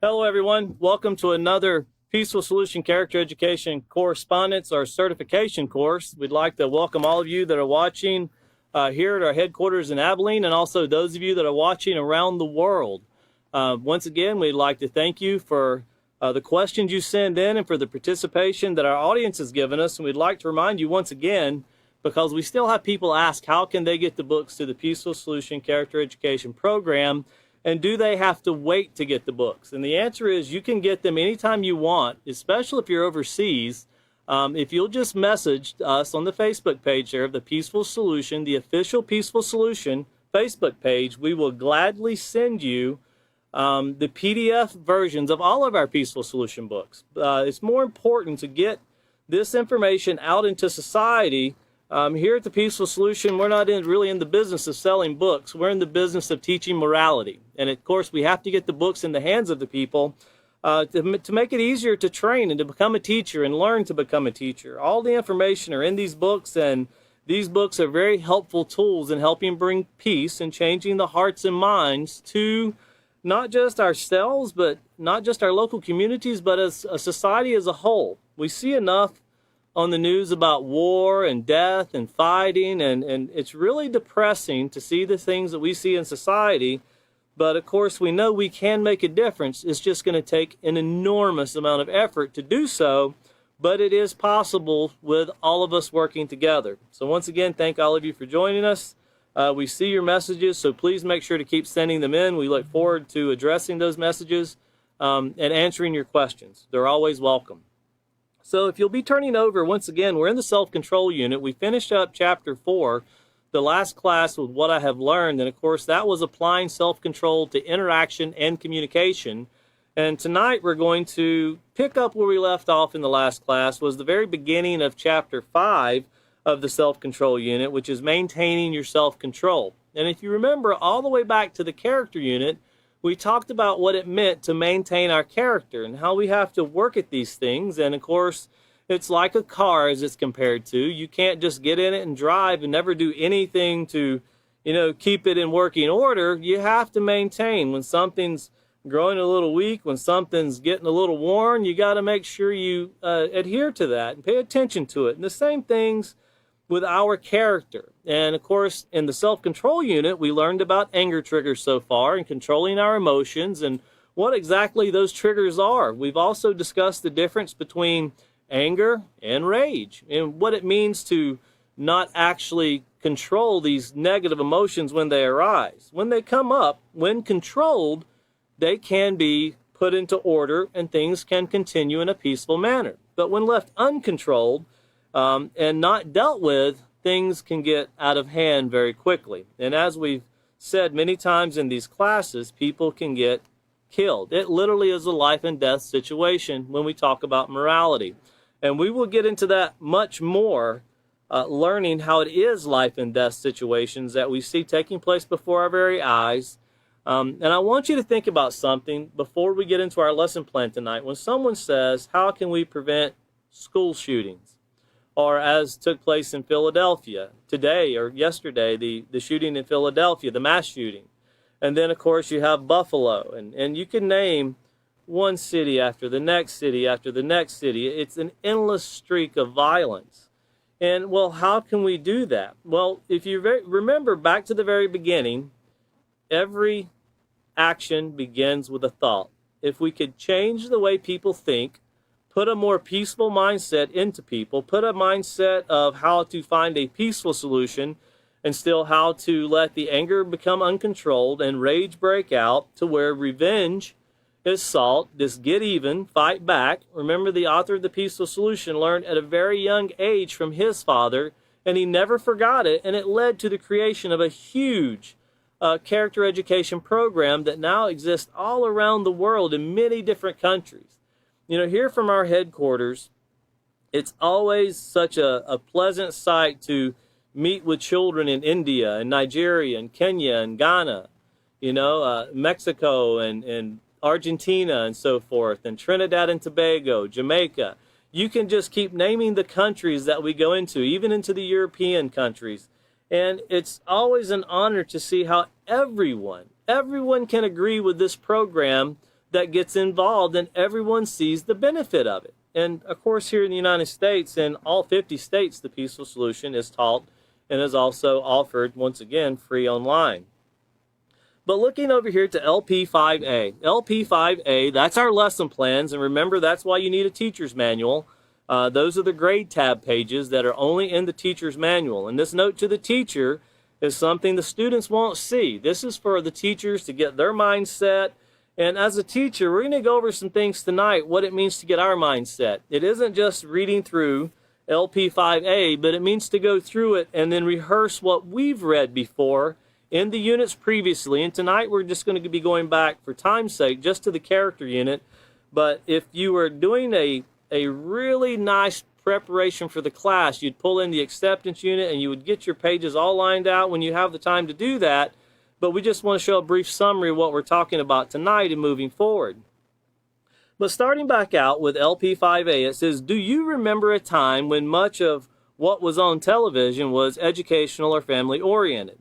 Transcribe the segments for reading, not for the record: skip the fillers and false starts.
Hello, everyone. Welcome to another Peaceful Solution Character Education Correspondence or Certification course. We'd like to welcome all of you that are watching here at our headquarters in Abilene, and also those of you that are watching around the world. Once again, we'd like to thank you for the questions you send in and for the participation that our audience has given us. And we'd like to remind you once again, because we still have people ask, how can they get the books to the Peaceful Solution Character Education program? And do they have to wait to get the books? And the answer is you can get them anytime you want, especially if you're overseas. If you'll just message us on the Facebook page there of the Peaceful Solution, the official Peaceful Solution Facebook page, we will gladly send you the PDF versions of all of our Peaceful Solution books. It's more important to get this information out into society. Here at the Peaceful Solution, we're not really in the business of selling books. We're in the business of teaching morality. And of course, we have to get the books in the hands of the people to make it easier to train and to become a teacher and learn to become a teacher. All the information are in these books, and these books are very helpful tools in helping bring peace and changing the hearts and minds to not just ourselves, but not just our local communities, but as a society as a whole. We see enough on the news about war and death and fighting, and it's really depressing to see the things that we see in society. But of course, we know we can make a difference. It's just going to take an enormous amount of effort to do so, but it is possible with all of us working together. So once again, thank all of you for joining us. We see your messages, so please make sure to keep sending them in. We look forward to addressing those messages and answering your questions. They're always welcome. So if you'll be turning over, once again, we're in the self-control unit. We finished up chapter 4, the last class, with what I have learned. And of course, that was applying self-control to interaction and communication. And tonight we're going to pick up where we left off in the last class, was the very beginning of chapter 5 of the self-control unit, which is maintaining your self-control. And if you remember all the way back to the character unit, we talked about what it meant to maintain our character and how we have to work at these things. And of course, it's like a car as it's compared to. You can't just get in it and drive and never do anything to, keep it in working order. You have to maintain. When something's growing a little weak, when something's getting a little worn, you got to make sure you adhere to that and pay attention to it. And the same things with our character. And of course, in the self-control unit, we learned about anger triggers so far and controlling our emotions and what exactly those triggers are. We've also discussed the difference between anger and rage and what it means to not actually control these negative emotions when they arise. When they come up, when controlled, they can be put into order and things can continue in a peaceful manner. But when left uncontrolled, and not dealt with, things can get out of hand very quickly. And as we've said many times in these classes, people can get killed. It literally is a life and death situation when we talk about morality. And we will get into that much more, learning how it is life and death situations that we see taking place before our very eyes. And I want you to think about something before we get into our lesson plan tonight. When someone says, how can we prevent school shootings? Or as took place in Philadelphia today or yesterday, the shooting in Philadelphia, the mass shooting. And then, of course, you have Buffalo. And you can name one city after the next city after the next city. It's an endless streak of violence. And, well, how can we do that? Well, if you remember back to the very beginning, every action begins with a thought. If we could change the way people think, put a more peaceful mindset into people, put a mindset of how to find a peaceful solution and still how to let the anger become uncontrolled and rage break out to where revenge is sought, this get even, fight back. Remember, the author of the Peaceful Solution learned at a very young age from his father, and he never forgot it, and it led to the creation of a huge character education program that now exists all around the world in many different countries. Here from our headquarters, it's always such a pleasant sight to meet with children in India and Nigeria and Kenya and Ghana, Mexico and Argentina and so forth, and Trinidad and Tobago, Jamaica. You can just keep naming the countries that we go into, even into the European countries. And it's always an honor to see how everyone can agree with this program that gets involved, and everyone sees the benefit of it. And of course, here in the United States, in all 50 states, the Peaceful Solution is taught and is also offered, once again, free online. But looking over here to LP5A. LP5A, that's our lesson plans, and remember, that's why you need a teacher's manual. Those are the grade tab pages that are only in the teacher's manual. And this note to the teacher is something the students won't see. This is for the teachers to get their mindset. And as a teacher, we're going to go over some things tonight, what it means to get our mindset. It isn't just reading through LP5A, but it means to go through it and then rehearse what we've read before in the units previously. And tonight we're just going to be going back, for time's sake, just to the character unit. But if you were doing a really nice preparation for the class, you'd pull in the acceptance unit and you would get your pages all lined out when you have the time to do that. But we just want to show a brief summary of what we're talking about tonight and moving forward. But starting back out with LP5A, it says, do you remember a time when much of what was on television was educational or family oriented?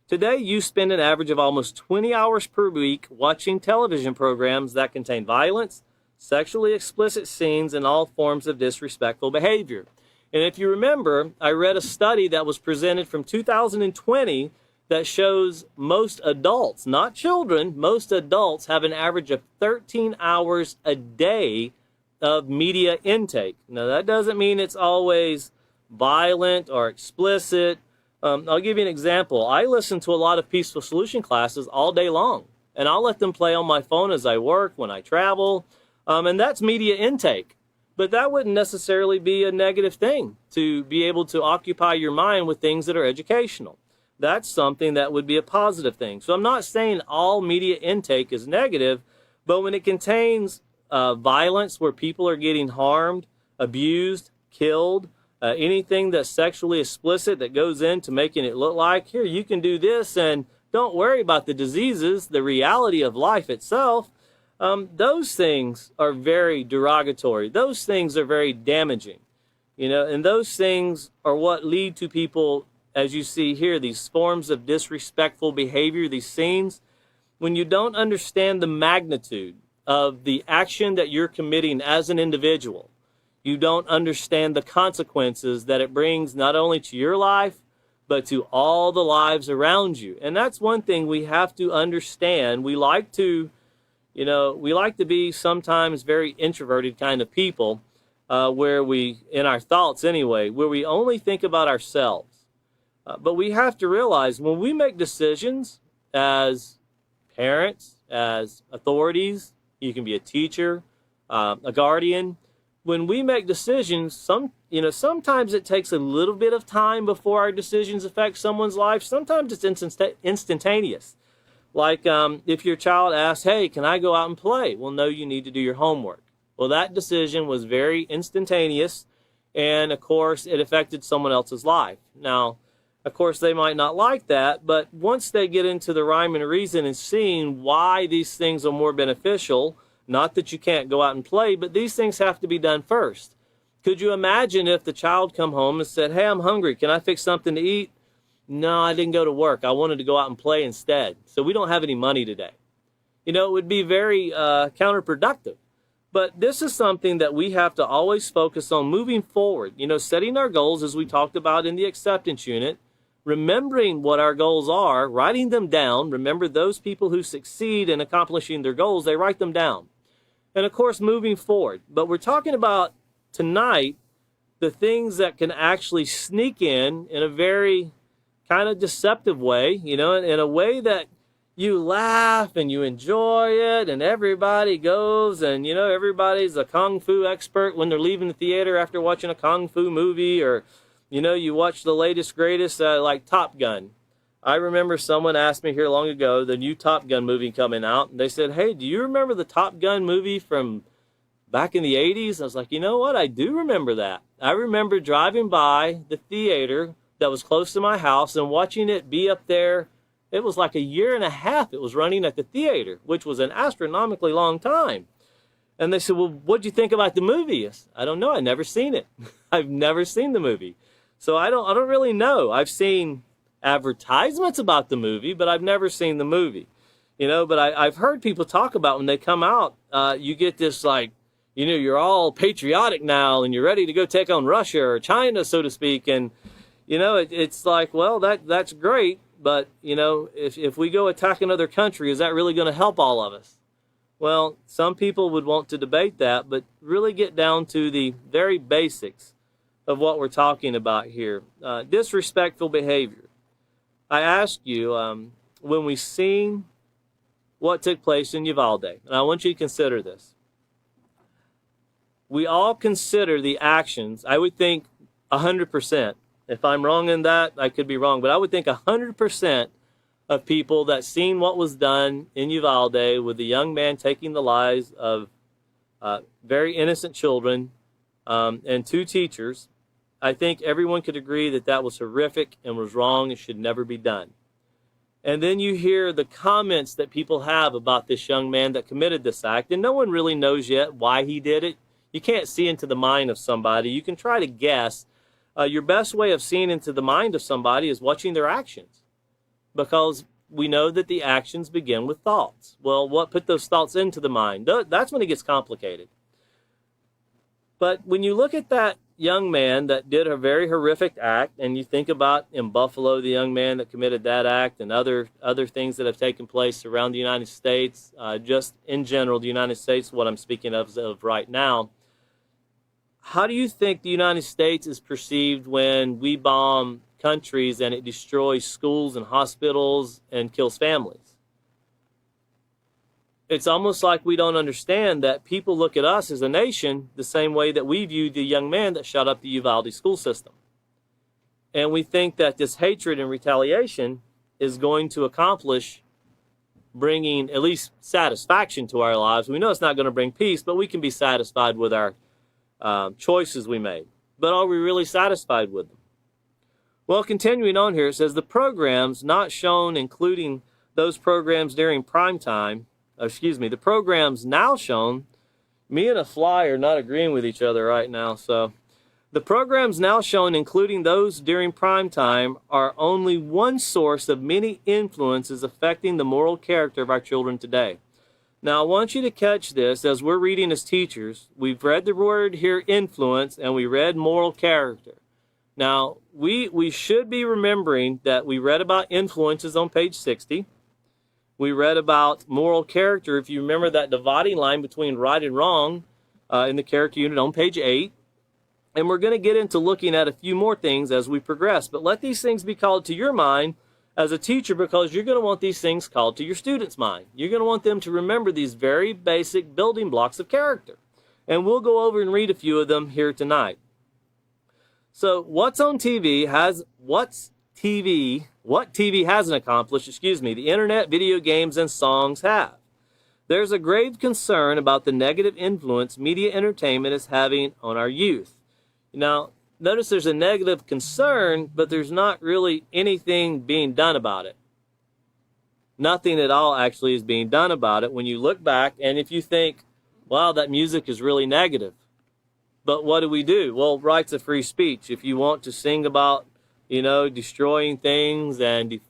Today, you spend an average of almost 20 hours per week watching television programs that contain violence, sexually explicit scenes, and all forms of disrespectful behavior. And if you remember, I read a study that was presented from 2020 that shows most adults, not children, most adults have an average of 13 hours a day of media intake. Now, that doesn't mean it's always violent or explicit. I'll give you an example. I listen to a lot of Peaceful Solution classes all day long, and I'll let them play on my phone as I work, when I travel, and that's media intake. But that wouldn't necessarily be a negative thing, to be able to occupy your mind with things that are educational. That's something that would be a positive thing. So I'm not saying all media intake is negative, but when it contains violence where people are getting harmed, abused, killed, anything that's sexually explicit that goes into making it look like, here, you can do this and don't worry about the diseases, the reality of life itself, those things are very derogatory. Those things are very damaging, and those things are what lead to people, as you see here, these forms of disrespectful behavior, these scenes. When you don't understand the magnitude of the action that you're committing as an individual, you don't understand the consequences that it brings not only to your life, but to all the lives around you. And that's one thing we have to understand. We like to be sometimes very introverted kind of people, where we, in our thoughts anyway, where we only think about ourselves. But we have to realize when we make decisions as parents, as authorities, you can be a teacher, a guardian. When we make decisions, sometimes it takes a little bit of time before our decisions affect someone's life. Sometimes it's instantaneous. Like if your child asks, hey, can I go out and play? Well, no, you need to do your homework. Well, that decision was very instantaneous, and of course, it affected someone else's life. Now, of course, they might not like that, but once they get into the rhyme and reason and seeing why these things are more beneficial, not that you can't go out and play, but these things have to be done first. Could you imagine if the child come home and said, hey, I'm hungry, can I fix something to eat? No, I didn't go to work. I wanted to go out and play instead. So we don't have any money today. It would be very counterproductive. But this is something that we have to always focus on moving forward. Setting our goals, as we talked about in the acceptance unit, remembering what our goals are, writing them down. Remember, those people who succeed in accomplishing their goals, they write them down. And of course, moving forward. But we're talking about tonight the things that can actually sneak in a very kind of deceptive way, in a way that you laugh and you enjoy it, and everybody goes and, everybody's a kung fu expert when they're leaving the theater after watching a kung fu movie, or, you watch the latest, greatest, like Top Gun. I remember someone asked me here long ago, the new Top Gun movie coming out, and they said, hey, do you remember the Top Gun movie from back in the 80s? I was like, you know what? I do remember that. I remember driving by the theater that was close to my house and watching it be up there. It was like a year and a half it was running at the theater, which was an astronomically long time. And they said, well, what'd you think about the movie? I don't know. I've never seen it. I've never seen the movie. So I don't really know. I've seen advertisements about the movie, but I've never seen the movie. But I've heard people talk about when they come out, you get this like, you're all patriotic now and you're ready to go take on Russia or China, so to speak. And, it's like, well, that's great. But, if we go attack another country, is that really going to help all of us? Well, some people would want to debate that, but really get down to the very basics of what we're talking about here. Disrespectful behavior. I ask you, when we seen what took place in Uvalde, and I want you to consider this. We all consider the actions, I would think 100%. If I'm wrong in that, I could be wrong, but I would think 100% of people that seen what was done in Uvalde with the young man taking the lives of very innocent children and 2 teachers, I think everyone could agree that that was horrific and was wrong and should never be done. And then you hear the comments that people have about this young man that committed this act, and no one really knows yet why he did it. You can't see into the mind of somebody. You can try to guess. Your best way of seeing into the mind of somebody is watching their actions, because we know that the actions begin with thoughts. Well, what put those thoughts into the mind? That's when it gets complicated. But when you look at that young man that did a very horrific act, and you think about in Buffalo, the young man that committed that act, and other things that have taken place around the United States, just in general, the United States, what I'm speaking of right now, how do you think the United States is perceived when we bomb countries and it destroys schools and hospitals and kills families? It's almost like we don't understand that people look at us as a nation the same way that we view the young man that shot up the Uvalde school system. And we think that this hatred and retaliation is going to accomplish bringing at least satisfaction to our lives. We know it's not going to bring peace, but we can be satisfied with our choices we made. But are we really satisfied with them? Well, continuing on here, it says the programs not shown, including those programs during prime time, the programs now shown, me and a fly are not agreeing with each other right now, so the programs now shown, including those during prime time, are only one source of many influences affecting the moral character of our children today. Now, I want you to catch this as we're reading as teachers. We've read the word here, influence, and we read moral character. Now, we should be remembering that we read about influences on page 60. We read about moral character, if you remember that dividing line between right and wrong in the character unit on page 8. And we're going to get into looking at a few more things as we progress. But let these things be called to your mind as a teacher, because you're going to want these things called to your students' mind. You're going to want them to remember these very basic building blocks of character. And we'll go over and read a few of them here tonight. So what's on TV what TV hasn't accomplished, the internet, video games, and songs have. There's a grave concern about the negative influence media entertainment is having on our youth. Now, notice there's a negative concern, but there's not really anything being done about it. Nothing at all actually is being done about it when you look back, and if you think, wow, that music is really negative. But what do? Well, rights of free speech. If you want to sing about, destroying things and,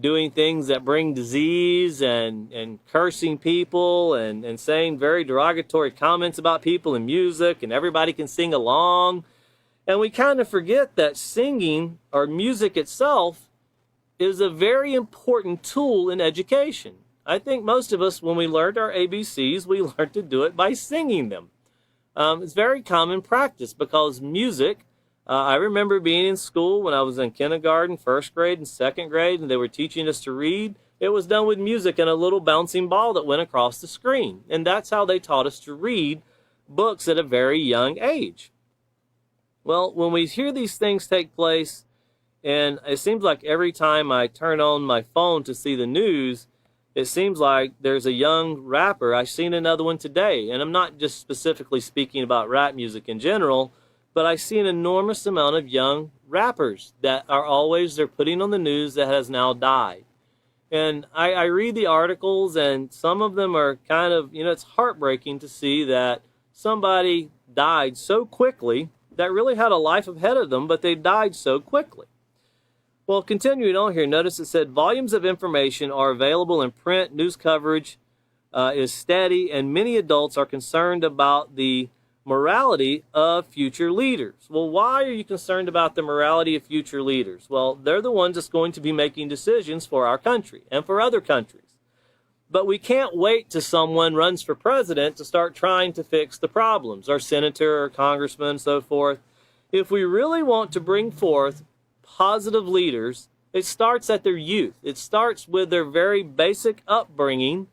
doing things that bring disease and cursing people and saying very derogatory comments about people in music, and everybody can sing along. And we kind of forget that singing or music itself is a very important tool in education. I think most of us, when we learned our ABCs, we learned to do it by singing them. It's very common practice because music, I remember being in school when I was in kindergarten, first grade, and second grade, and they were teaching us to read. It was done with music and a little bouncing ball that went across the screen. And that's how they taught us to read books at a very young age. Well, when we hear these things take place, and it seems like every time I turn on my phone to see the news, it seems like there's a young rapper. I've seen another one today, and I'm not just specifically speaking about rap music in general, but I see an enormous amount of young rappers that they're putting on the news that has now died. And I read the articles, and some of them are kind of, it's heartbreaking to see that somebody died so quickly that really had a life ahead of them, but they died so quickly. Well, continuing on here, notice it said volumes of information are available in print, news coverage is steady, and many adults are concerned about the morality of future leaders. Well, why are you concerned about the morality of future leaders? Well, they're the ones that's going to be making decisions for our country and for other countries. But we can't wait till someone runs for president to start trying to fix the problems, our senator or congressman and so forth. If we really want to bring forth positive leaders, it starts at their youth. It starts with their very basic upbringing.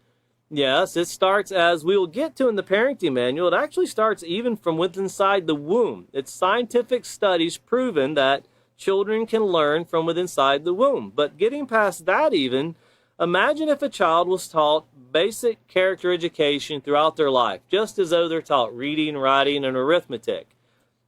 Yes, it starts, as we will get to in the parenting manual, it actually starts even from within inside the womb. It's scientific studies proven that children can learn from within inside the womb. But getting past that even, imagine if a child was taught basic character education throughout their life, just as though they're taught reading, writing, and arithmetic.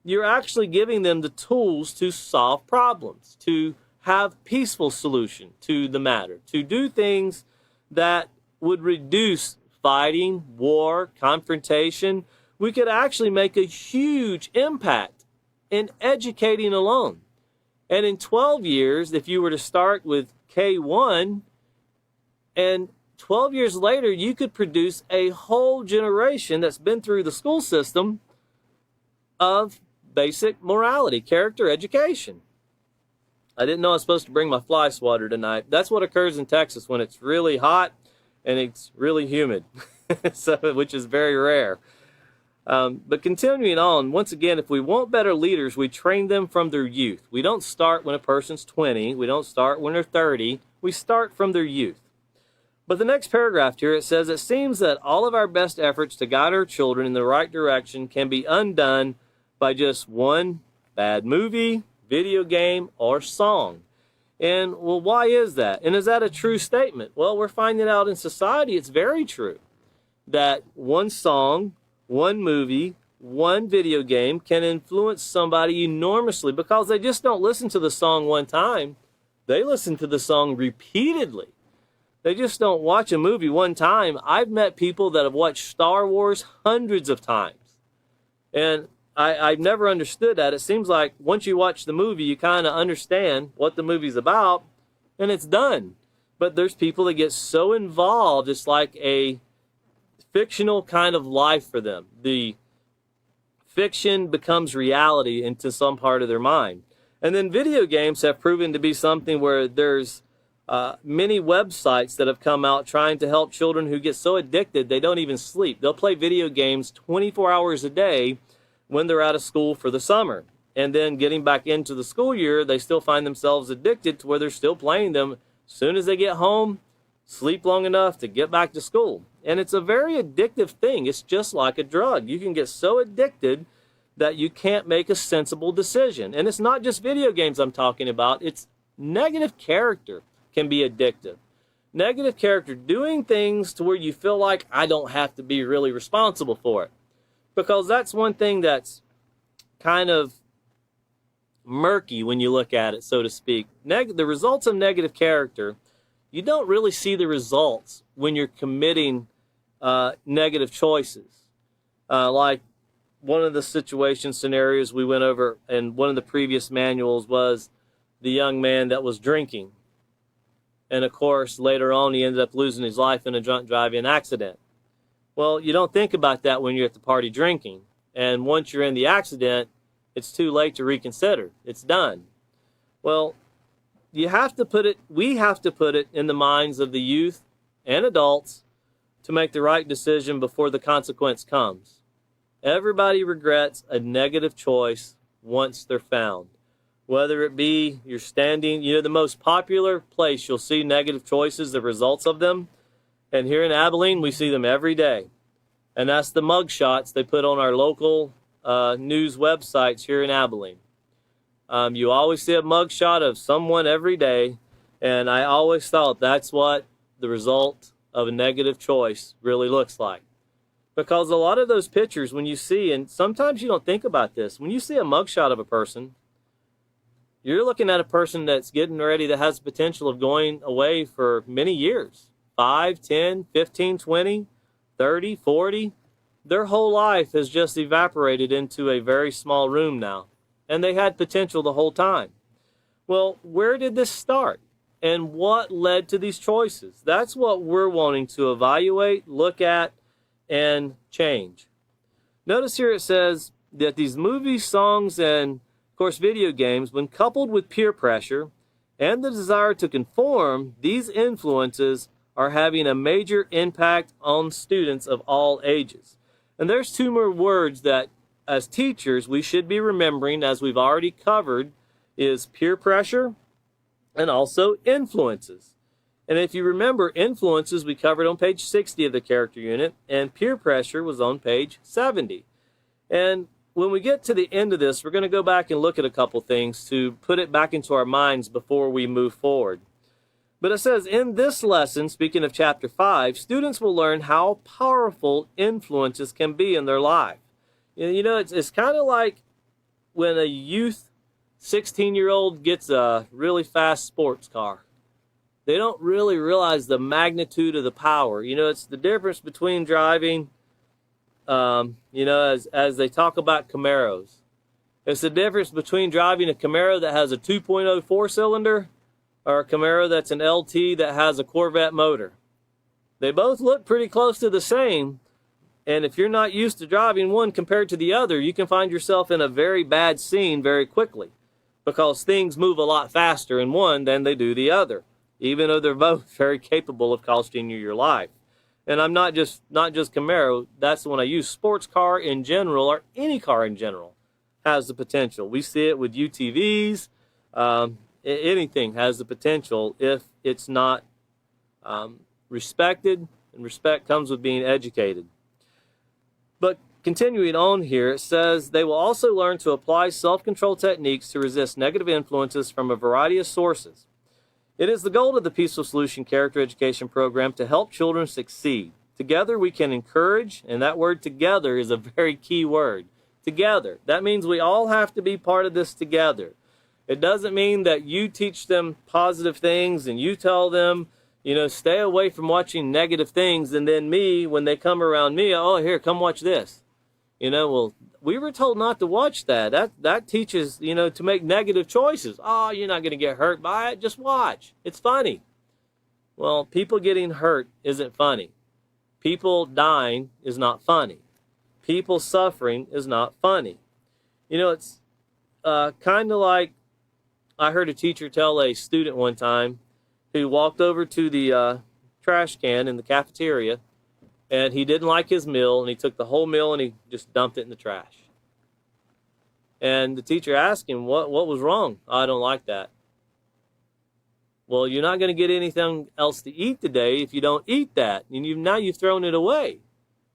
You're actually giving them the tools to solve problems, to have peaceful solution to the matter, to do things that would reduce fighting, war, confrontation. We could actually make a huge impact in educating alone. And in 12 years, if you were to start with K1, and 12 years later, you could produce a whole generation that's been through the school system of basic morality, character education. I didn't know I was supposed to bring my fly swatter tonight. That's what occurs in Texas when it's really hot and it's really humid, which is very rare. But continuing on, once again, if we want better leaders, we train them from their youth. We don't start when a person's 20. We don't start when they're 30. We start from their youth. But the next paragraph here, it says, it seems that all of our best efforts to guide our children in the right direction can be undone by just one bad movie, video game, or song. And, well, why is that? And is that a true statement? Well, we're finding out in society it's very true that one song, one movie, one video game can influence somebody enormously because they just don't listen to the song one time. They listen to the song repeatedly. They just don't watch a movie one time. I've met people that have watched Star Wars hundreds of times. And I've never understood that. It seems like once you watch the movie, you kind of understand what the movie's about, and it's done. But there's people that get so involved, it's like a fictional kind of life for them. The fiction becomes reality into some part of their mind. And then video games have proven to be something where there's many websites that have come out trying to help children who get so addicted they don't even sleep. They'll play video games 24 hours a day when they're out of school for the summer. And then getting back into the school year, they still find themselves addicted to where they're still playing them. As soon as they get home, sleep long enough to get back to school. And it's a very addictive thing. It's just like a drug. You can get so addicted that you can't make a sensible decision. And it's not just video games I'm talking about. It's negative character can be addictive. Negative character, doing things to where you feel like I don't have to be really responsible for it. Because that's one thing that's kind of murky when you look at it, so to speak. The results of negative character, you don't really see the results when you're committing negative choices. Like one of the situation scenarios we went over in one of the previous manuals was the young man that was drinking. And of course, later on, he ended up losing his life in a drunk driving accident. Well, you don't think about that when you're at the party drinking. And once you're in the accident, it's too late to reconsider. It's done. Well, we have to put it in the minds of the youth and adults to make the right decision before the consequence comes. Everybody regrets a negative choice once they're found. Whether it be you're standing, the most popular place you'll see negative choices, the results of them. And here in Abilene, we see them every day. And that's the mug shots they put on our local news websites here in Abilene. You always see a mug shot of someone every day. And I always thought that's what the result of a negative choice really looks like. Because a lot of those pictures, when you see, and sometimes you don't think about this, when you see a mug shot of a person, you're looking at a person that's getting ready, that has the potential of going away for many years. 5, 10, 15, 20, 30, 40. Their whole life has just evaporated into a very small room now. And they had potential the whole time. Well, where did this start? And what led to these choices? That's what we're wanting to evaluate, look at, and change. Notice here it says that these movies, songs, and, of course, video games, when coupled with peer pressure and the desire to conform, these influences are having a major impact on students of all ages. And there's two more words that, as teachers, we should be remembering, as we've already covered, is peer pressure and also influences. And if you remember, influences we covered on page 60 of the character unit, and peer pressure was on page 70. And when we get to the end of this, we're going to go back and look at a couple things to put it back into our minds before we move forward. But it says, in this lesson, speaking of chapter 5, students will learn how powerful influences can be in their life. You know, it's kind of like when a youth 16-year-old gets a really fast sports car. They don't really realize the magnitude of the power. You know, it's the difference between driving, you know, as they talk about Camaros. It's the difference between driving a Camaro that has a 2.0 four-cylinder or a Camaro that's an LT that has a Corvette motor. They both look pretty close to the same, and if you're not used to driving one compared to the other, you can find yourself in a very bad scene very quickly, because things move a lot faster in one than they do the other, even though they're both very capable of costing you your life. And I'm not just Camaro, that's the one I use. Sports car in general, or any car in general, has the potential. We see it with UTVs. Anything has the potential if it's not respected, and respect comes with being educated. But continuing on here, it says, they will also learn to apply self-control techniques to resist negative influences from a variety of sources. It is the goal of the Peaceful Solution Character Education Program to help children succeed. Together we can encourage, and that word together is a very key word. Together. That means we all have to be part of this together. It doesn't mean that you teach them positive things and you tell them, you know, stay away from watching negative things, and then me, when they come around me, oh, here, come watch this. You know, well, we were told not to watch that. That teaches, you know, to make negative choices. Oh, you're not going to get hurt by it. Just watch. It's funny. Well, people getting hurt isn't funny. People dying is not funny. People suffering is not funny. You know, it's kind of like I heard a teacher tell a student one time who walked over to the trash can in the cafeteria, and he didn't like his meal, and he took the whole meal and he just dumped it in the trash. And the teacher asked him, what was wrong? I don't like that. Well, you're not going to get anything else to eat today if you don't eat that. And now you've thrown it away.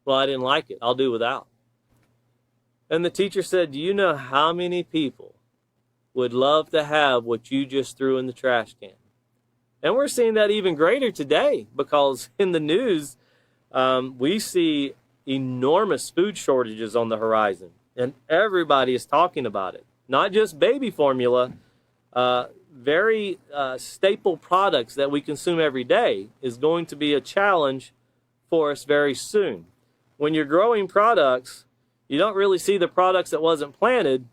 Well, I didn't like it. I'll do without. And the teacher said, do you know how many people would love to have what you just threw in the trash can? And we're seeing that even greater today, because in the news, we see enormous food shortages on the horizon, and everybody is talking about it. Not just baby formula, very staple products that we consume every day is going to be a challenge for us very soon. When you're growing products, you don't really see the products that wasn't planted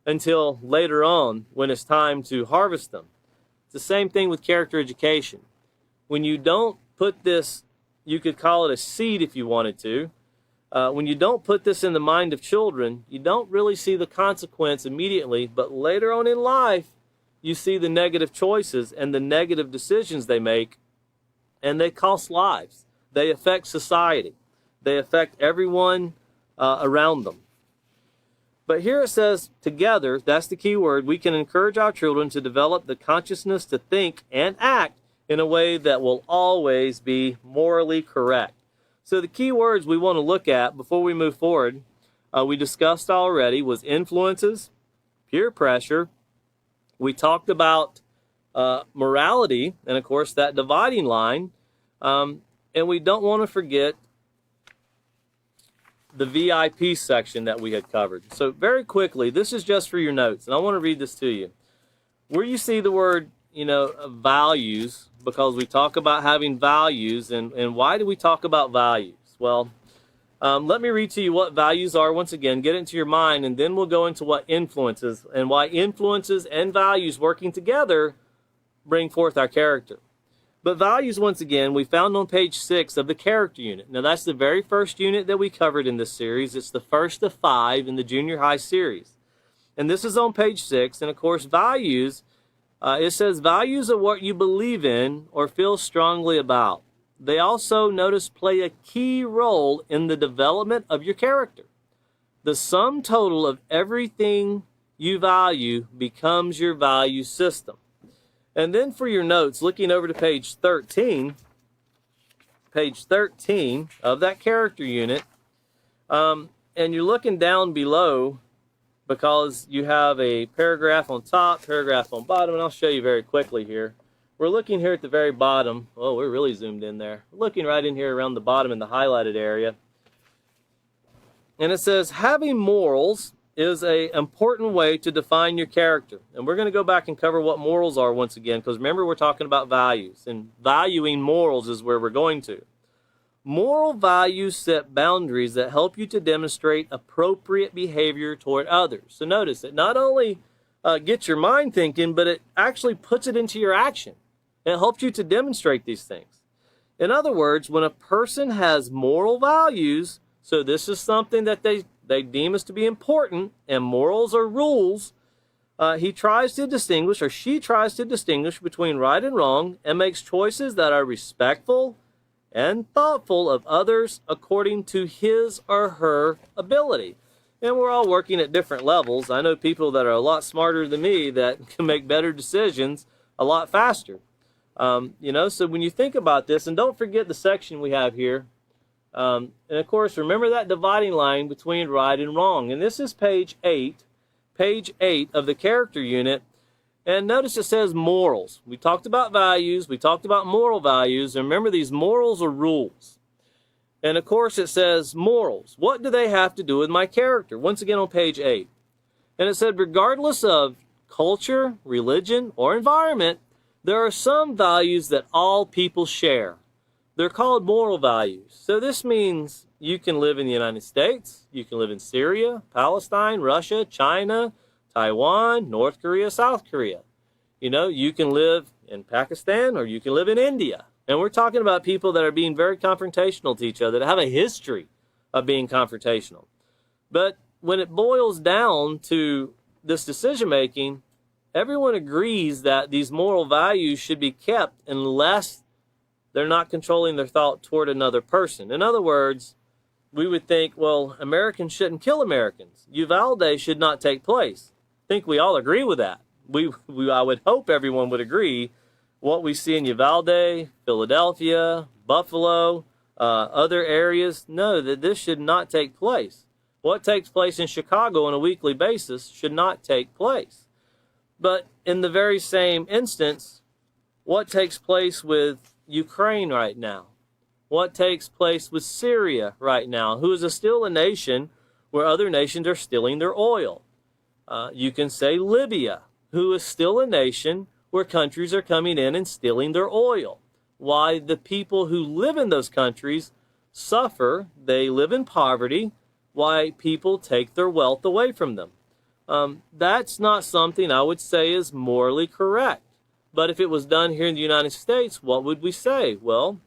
until later on when it's time to harvest them. It's the same thing with character education. When you don't put this, you could call it a seed if you wanted to. When you don't put this in the mind of children, you don't really see the consequence immediately, but later on in life, you see the negative choices and the negative decisions they make, and they cost lives. They affect society. They affect everyone around them. But here it says, together, that's the key word, we can encourage our children to develop the consciousness to think and act in a way that will always be morally correct. So the key words we want to look at before we move forward, we discussed already, was influences, peer pressure. We talked about morality, and of course that dividing line. And we don't want to forget the VIP section that we had covered. So very quickly, this is just for your notes, and I want to read this to you. Where you see the word, values, because we talk about having values, and why do we talk about values? Well, Let me read to you what values are once again, get it into your mind, and then we'll go into what influences and why influences and values working together bring forth our character. But values, once again, we found on page 6 of the character unit. Now, that's the very first unit that we covered in this series. It's the first of 5 in the junior high series. And this is on page 6. And, of course, values, it says values are what you believe in or feel strongly about. They also, notice, play a key role in the development of your character. The sum total of everything you value becomes your value system. And then for your notes, looking over to page 13 of that character unit, and you're looking down below because you have a paragraph on top, paragraph on bottom, and I'll show you very quickly here. We're looking here at the very bottom. Oh, we're really zoomed in there. We're looking right in here around the bottom in the highlighted area. And it says, having morals is an important way to define your character. And we're going to go back and cover what morals are once again, because remember we're talking about values, and valuing morals is where we're going to. Moral values set boundaries that help you to demonstrate appropriate behavior toward others. So notice it not only gets your mind thinking, but it actually puts it into your action. It helps you to demonstrate these things. In other words, when a person has moral values, so this is something that they deem as to be important, and morals are rules, he tries to distinguish, or she tries to distinguish between right and wrong, and makes choices that are respectful and thoughtful of others according to his or her ability. And we're all working at different levels. I know people that are a lot smarter than me that can make better decisions a lot faster. So when you think about this, and don't forget the section we have here, and of course, remember that dividing line between right and wrong. And this is page 8 of the character unit. And notice it says morals. We talked about values. We talked about moral values. And remember, these morals are rules. And of course, it says morals. What do they have to do with my character? Once again on page 8. And it said, regardless of culture, religion, or environment, there are some values that all people share. They're called moral values. So this means you can live in the United States, you can live in Syria, Palestine, Russia, China, Taiwan, North Korea, South Korea. You can live in Pakistan or you can live in India. And we're talking about people that are being very confrontational to each other, that have a history of being confrontational. But when it boils down to this decision making, everyone agrees that these moral values should be kept unless they're not controlling their thought toward another person. In other words, we would think, well, Americans shouldn't kill Americans. Uvalde should not take place. I think we all agree with that. I would hope everyone would agree. What we see in Uvalde, Philadelphia, Buffalo, other areas, no, that this should not take place. What takes place in Chicago on a weekly basis should not take place. But in the very same instance, what takes place with Ukraine right now? What takes place with Syria right now, who is still a nation where other nations are stealing their oil? You can say Libya, who is still a nation where countries are coming in and stealing their oil. Why the people who live in those countries suffer, they live in poverty, why people take their wealth away from them. That's not something I would say is morally correct. But if it was done here in the United States, what would we say? Well,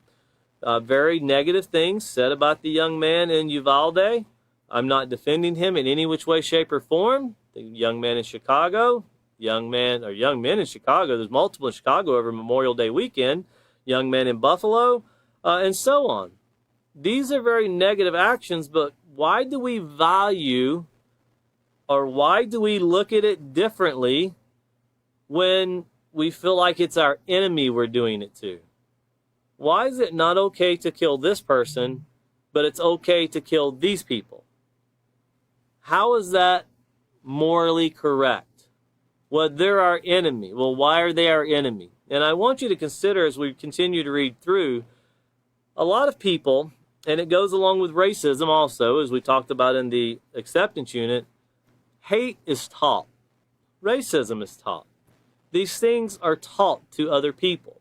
very negative things said about the young man in Uvalde. I'm not defending him in any which way, shape, or form. The young man in Chicago, young men in Chicago, there's multiple in Chicago over Memorial Day weekend, young men in Buffalo, and so on. These are very negative actions, but why do we value, or why do we look at it differently when we feel like it's our enemy we're doing it to? Why is it not okay to kill this person, but it's okay to kill these people? How is that morally correct? Well, they're our enemy. Well, why are they our enemy? And I want you to consider, as we continue to read through, a lot of people, and it goes along with racism also, as we talked about in the acceptance unit, hate is taught. Racism is taught. These things are taught to other people.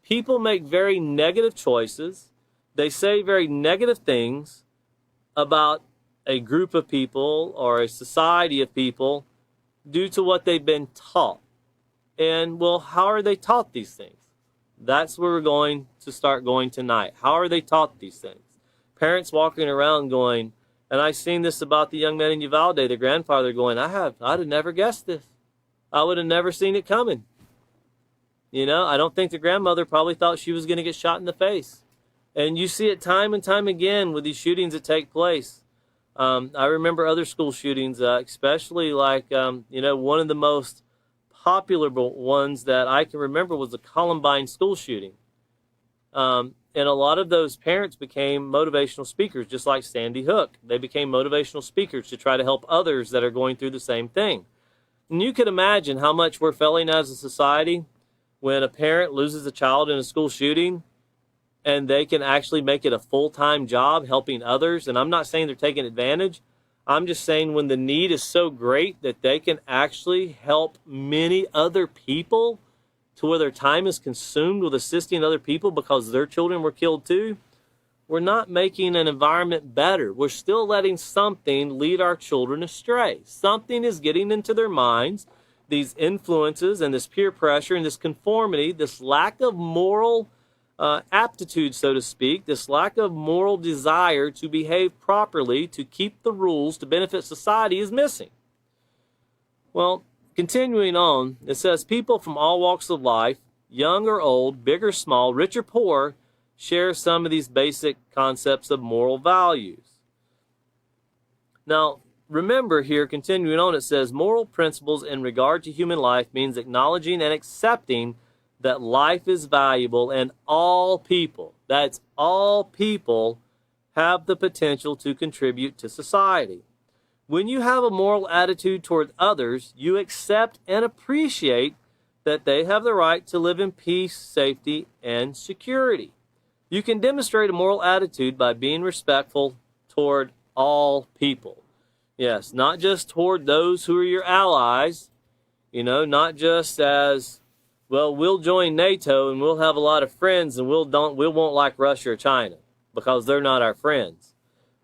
People make very negative choices. They say very negative things about a group of people or a society of people due to what they've been taught. And, well, how are they taught these things? That's where we're going to start going tonight. How are they taught these things? Parents walking around going, and I've seen this about the young man in Uvalde, the grandfather going, I'd have never guessed this. I would have never seen it coming. You know, I don't think the grandmother probably thought she was going to get shot in the face. And you see it time and time again with these shootings that take place. I remember other school shootings, especially like, one of the most popular ones that I can remember was the Columbine school shooting. And a lot of those parents became motivational speakers, just like Sandy Hook. They became motivational speakers to try to help others that are going through the same thing. And you can imagine how much we're failing as a society when a parent loses a child in a school shooting and they can actually make it a full-time job helping others. And I'm not saying they're taking advantage. I'm just saying when the need is so great that they can actually help many other people to where their time is consumed with assisting other people because their children were killed too, we're not making an environment better. We're still letting something lead our children astray. Something is getting into their minds, these influences and this peer pressure and this conformity, this lack of moral aptitude, so to speak, this lack of moral desire to behave properly, to keep the rules, to benefit society is missing. Well, continuing on, it says people from all walks of life, young or old, big or small, rich or poor, share some of these basic concepts of moral values. Now, remember here, continuing on, it says moral principles in regard to human life means acknowledging and accepting that life is valuable and all people, that's all people, have the potential to contribute to society. When you have a moral attitude toward others, you accept and appreciate that they have the right to live in peace, safety, and security. You can demonstrate a moral attitude by being respectful toward all people. Yes, not just toward those who are your allies, not just as, well, we'll join NATO and we'll have a lot of friends and we won't like Russia or China because they're not our friends.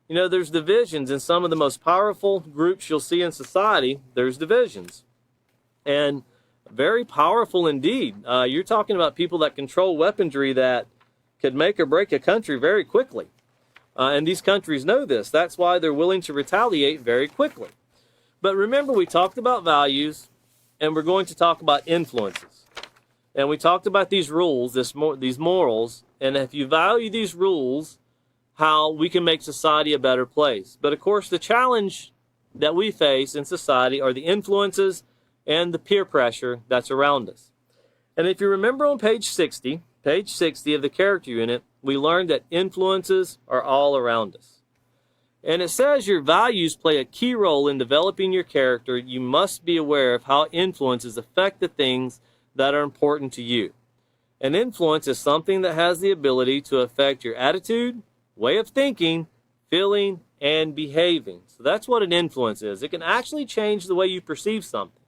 There's divisions in some of the most powerful groups you'll see in society. There's divisions. And very powerful indeed. You're talking about people that control weaponry that could make or break a country very quickly. And these countries know this. That's why they're willing to retaliate very quickly. But remember, we talked about values, and we're going to talk about influences. And we talked about these rules, these morals, and if you value these rules, how we can make society a better place. But of course, the challenge that we face in society are the influences and the peer pressure that's around us. And if you remember on page 60 of the character unit, we learned that influences are all around us. And it says your values play a key role in developing your character. You must be aware of how influences affect the things that are important to you. An influence is something that has the ability to affect your attitude, way of thinking, feeling, and behaving. So that's what an influence is. It can actually change the way you perceive something.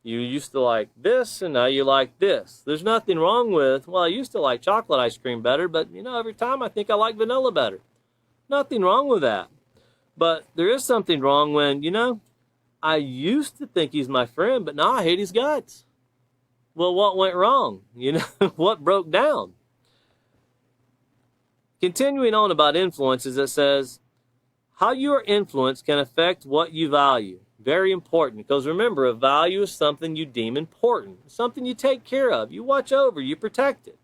You used to like this, and now you like this. There's nothing wrong with, well, I used to like chocolate ice cream better, but, every time I think I like vanilla better. Nothing wrong with that. But there is something wrong when, I used to think he's my friend, but now I hate his guts. Well, what went wrong? What broke down? Continuing on about influences, it says, how you are influenced can affect what you value. Very important, because remember, a value is something you deem important, something you take care of, you watch over, you protect it.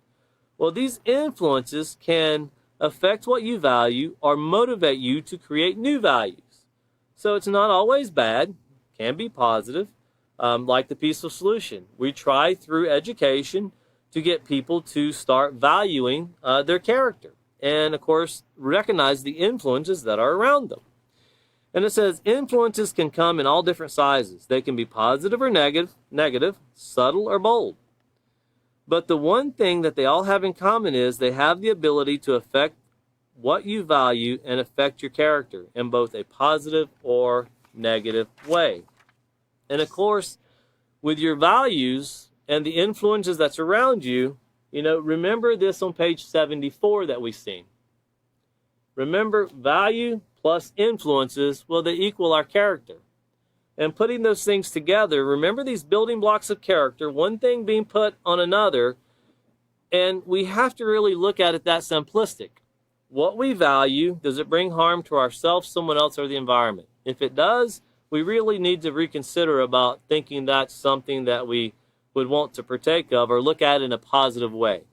Well, these influences can affect what you value or motivate you to create new values. So it's not always bad, can be positive, like the peaceful solution. We try through education to get people to start valuing their character and, of course, recognize the influences that are around them. And it says influences can come in all different sizes. They can be positive or negative, subtle or bold. But the one thing that they all have in common is they have the ability to affect what you value and affect your character in both a positive or negative way. And of course, with your values and the influences that's around you, remember this on page 74 that we've seen. Remember, value plus influences, well, they equal our character. And putting those things together, remember these building blocks of character, one thing being put on another, and we have to really look at it that simplistic. What we value, does it bring harm to ourselves, someone else, or the environment? If it does, we really need to reconsider about thinking that's something that we would want to partake of or look at in a positive way.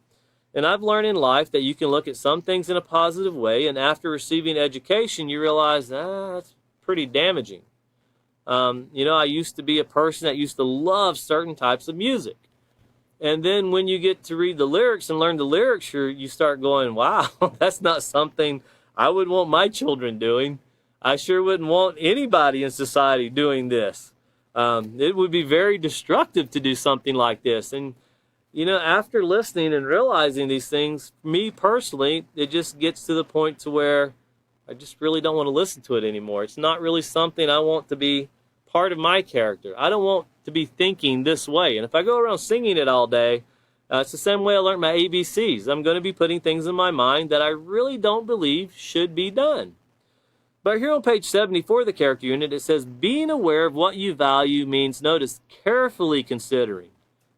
And I've learned in life that you can look at some things in a positive way, and after receiving education, you realize, that's pretty damaging. I used to be a person that used to love certain types of music. And then when you get to read the lyrics and learn the lyrics, you start going, wow, that's not something I would want my children doing. I sure wouldn't want anybody in society doing this. It would be very destructive to do something like this. And, after listening and realizing these things, me personally, it just gets to the point to where I just really don't want to listen to it anymore. It's not really something I want to be part of my character. I don't want to be thinking this way. And if I go around singing it all day, it's the same way I learned my ABCs. I'm going to be putting things in my mind that I really don't believe should be done. But here on page 74 of the character unit, it says, being aware of what you value means, notice, carefully considering,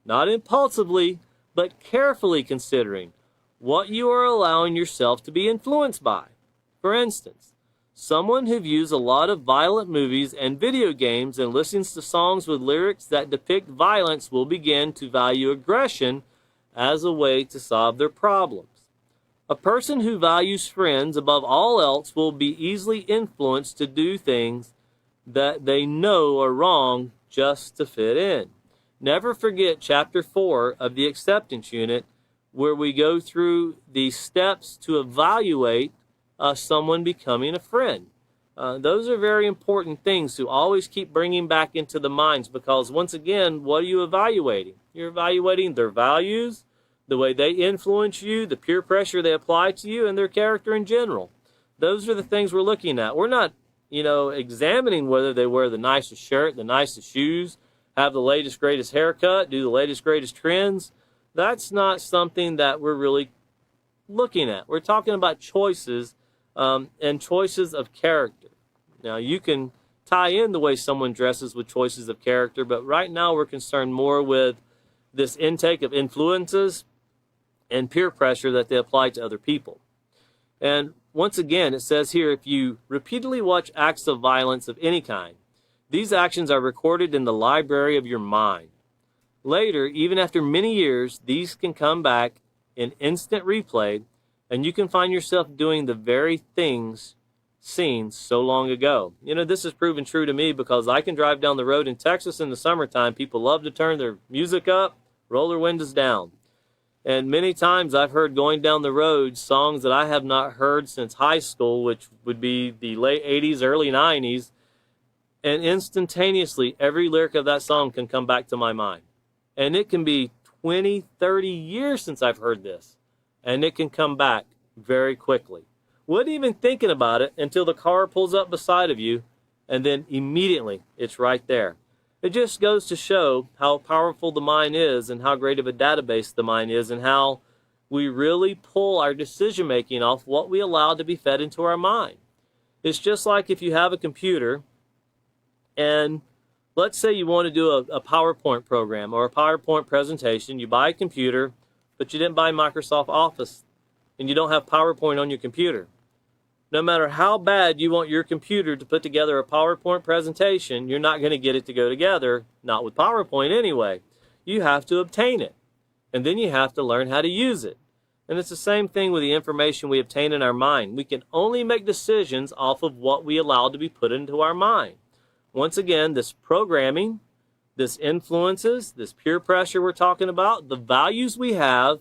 not impulsively, but carefully considering what you are allowing yourself to be influenced by. For instance, someone who views a lot of violent movies and video games and listens to songs with lyrics that depict violence will begin to value aggression as a way to solve their problems. A person who values friends above all else will be easily influenced to do things that they know are wrong just to fit in. Never forget chapter 4 of the acceptance unit, where we go through the steps to evaluate someone becoming a friend. Those are very important things to always keep bringing back into the minds, because once again, what are you evaluating? You're evaluating their values, the way they influence you, the peer pressure they apply to you, and their character in general. Those are the things we're looking at. We're not, examining whether they wear the nicest shirt, the nicest shoes, have the latest, greatest haircut, do the latest, greatest trends. That's not something that we're really looking at. We're talking about choices and choices of character. Now, you can tie in the way someone dresses with choices of character, but right now we're concerned more with this intake of influences and peer pressure that they apply to other people. And once again, it says here, if you repeatedly watch acts of violence of any kind, these actions are recorded in the library of your mind. Later, even after many years, these can come back in instant replay, and you can find yourself doing the very things seen so long ago. This has proven true to me, because I can drive down the road in Texas in the summertime. People love to turn their music up, roll their windows down. And many times I've heard going down the road songs that I have not heard since high school, which would be the late 80s, early 90s. And instantaneously, every lyric of that song can come back to my mind. And it can be 20, 30 years since I've heard this. And it can come back very quickly. Wasn't even thinking about it until the car pulls up beside of you, and then immediately it's right there. It just goes to show how powerful the mind is, and how great of a database the mind is, and how we really pull our decision making off what we allow to be fed into our mind. It's just like if you have a computer, and let's say you want to do a PowerPoint program or a PowerPoint presentation. You buy a computer, but you didn't buy Microsoft Office, and you don't have PowerPoint on your computer. No matter how bad you want your computer to put together a PowerPoint presentation, you're not going to get it to go together, not with PowerPoint anyway. You have to obtain it, and then you have to learn how to use it. And it's the same thing with the information we obtain in our mind. We can only make decisions off of what we allow to be put into our mind. Once again, this programming, this influences, this peer pressure we're talking about, the values we have,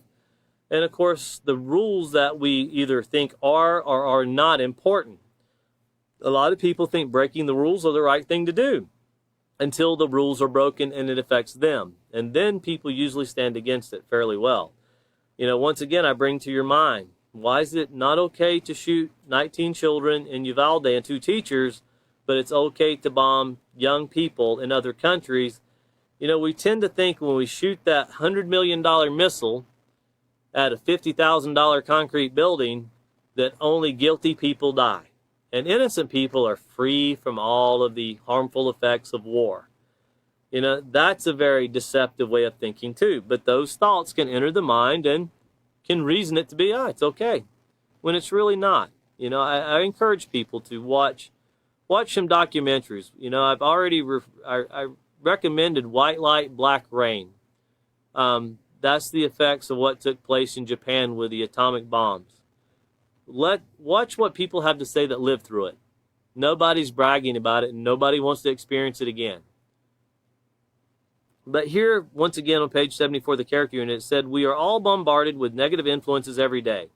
and of course the rules that we either think are or are not important. A lot of people think breaking the rules are the right thing to do until the rules are broken and it affects them. And then people usually stand against it fairly well. Once again, I bring to your mind, why is it not okay to shoot 19 children in Uvalde and 2 teachers, but it's okay to bomb young people in other countries? We tend to think when we shoot that $100 million missile at a $50,000 concrete building that only guilty people die. And innocent people are free from all of the harmful effects of war. That's a very deceptive way of thinking too. But those thoughts can enter the mind and can reason it to be, it's okay, when it's really not. I encourage people to watch some documentaries. I've already I recommended White Light, Black Rain. That's the effects of what took place in Japan with the atomic bombs. Watch what people have to say that lived through it. Nobody's bragging about it, and nobody wants to experience it again. But here, once again, on page 74, the character unit, it said, we are all bombarded with negative influences every day.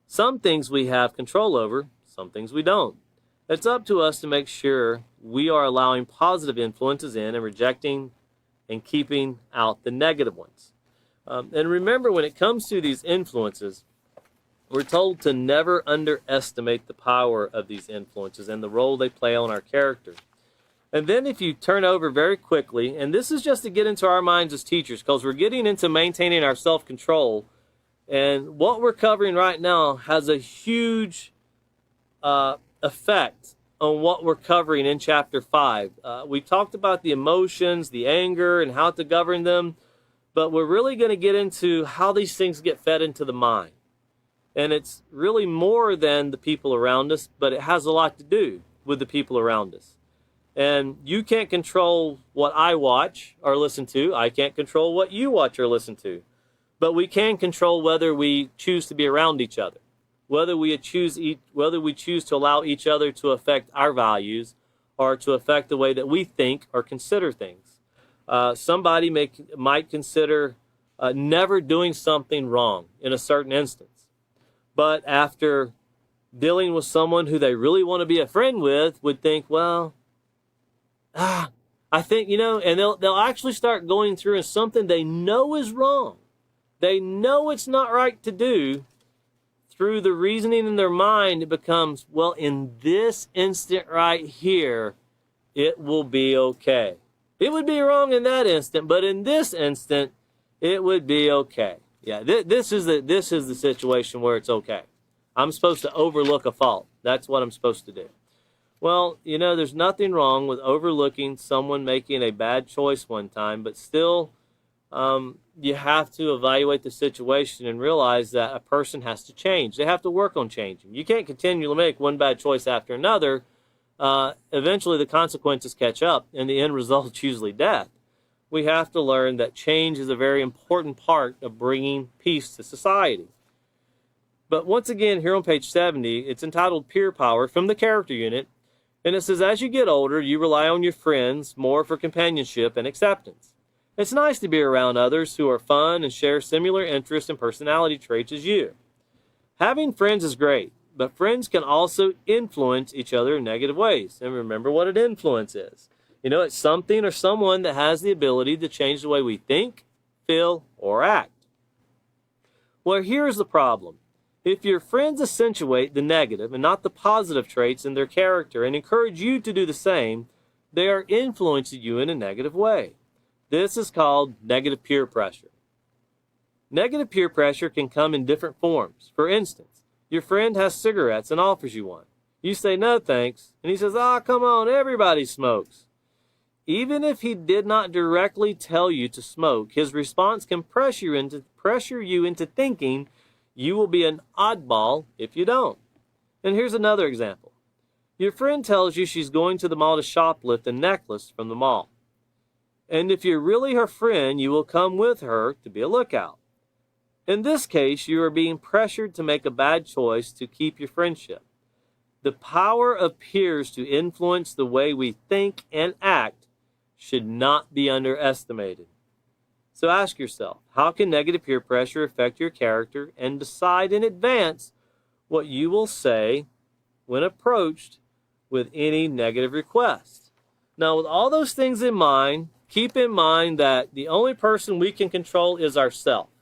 Some things we have control over, some things we don't. It's up to us to make sure we are allowing positive influences in and rejecting and keeping out the negative ones. And remember, when it comes to these influences, we're told to never underestimate the power of these influences and the role they play on our character. And then if you turn over very quickly, and this is just to get into our minds as teachers, because we're getting into maintaining our self-control, and what we're covering right now has a huge effect on what we're covering in Chapter 5. We talked about the emotions, the anger, and how to govern them, but we're really going to get into how these things get fed into the mind. And it's really more than the people around us, but it has a lot to do with the people around us. And you can't control what I watch or listen to. I can't control what you watch or listen to. But we can control whether we choose to be around each other, whether we choose to allow each other to affect our values or to affect the way that we think or consider things. Somebody might consider never doing something wrong in a certain instance. But after dealing with someone who they really want to be a friend with, would think, well, I think, and they'll actually start going through and something they know is wrong. They know it's not right to do. Through the reasoning in their mind, it becomes, well, in this instant right here, it will be okay. It would be wrong in that instant, but in this instant, it would be okay. Yeah, this is the situation where it's okay. I'm supposed to overlook a fault. That's what I'm supposed to do. Well, there's nothing wrong with overlooking someone making a bad choice one time, but still, you have to evaluate the situation and realize that a person has to change. They have to work on changing. You can't continually make one bad choice after another. Eventually, the consequences catch up, and the end result is usually death. We have to learn that change is a very important part of bringing peace to society. But once again, here on page 70, it's entitled Peer Power from the character unit. And it says, as you get older, you rely on your friends more for companionship and acceptance. It's nice to be around others who are fun and share similar interests and personality traits as you. Having friends is great, but friends can also influence each other in negative ways. And remember what an influence is. It's something or someone that has the ability to change the way we think, feel, or act. Well, here's the problem. If your friends accentuate the negative and not the positive traits in their character and encourage you to do the same, they are influencing you in a negative way. This is called negative peer pressure. Negative peer pressure can come in different forms. For instance, your friend has cigarettes and offers you one. You say, no thanks, and he says, come on, everybody smokes. Even if he did not directly tell you to smoke, his response can pressure you into thinking you will be an oddball if you don't. And here's another example. Your friend tells you she's going to the mall to shoplift a necklace from the mall. And if you're really her friend, you will come with her to be a lookout. In this case, you are being pressured to make a bad choice to keep your friendship. The power of peers to influence the way we think and act should not be underestimated. So ask yourself, how can negative peer pressure affect your character, and decide in advance what you will say when approached with any negative request. Now, with all those things in mind, keep in mind that the only person we can control is ourselves.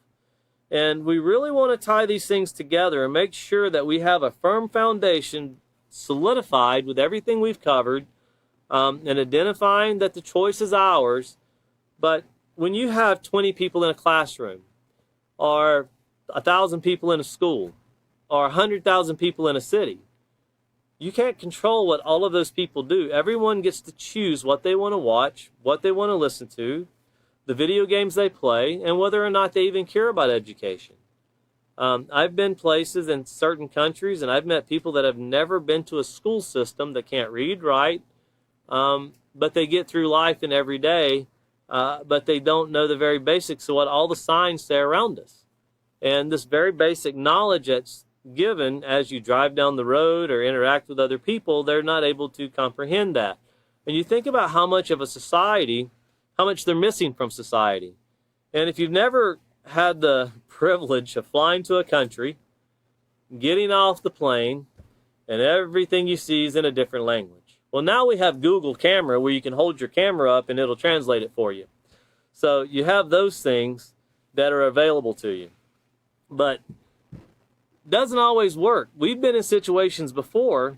And we really want to tie these things together and make sure that we have a firm foundation solidified with everything we've covered, and identifying that the choice is ours. But when you have 20 people in a classroom, or 1,000 people in a school, or 100,000 people in a city, You can't control what all of those people do. Everyone gets to choose what they want to watch, what they want to listen to, the video games they play, and whether or not they even care about education. I've been places in certain countries, and I've met people that have never been to a school system that can't read, write, but they get through life and every day, but they don't know the very basics of what all the signs say around us. And this very basic knowledge that's given as you drive down the road or interact with other people, they're not able to comprehend that. And you think about how much of a society, how much they're missing from society. And if you've never had the privilege of flying to a country, getting off the plane, and everything you see is in a different language. Well, now we have Google Camera where you can hold your camera up and it'll translate it for you. So you have those things that are available to you. But doesn't always work. We've been in situations before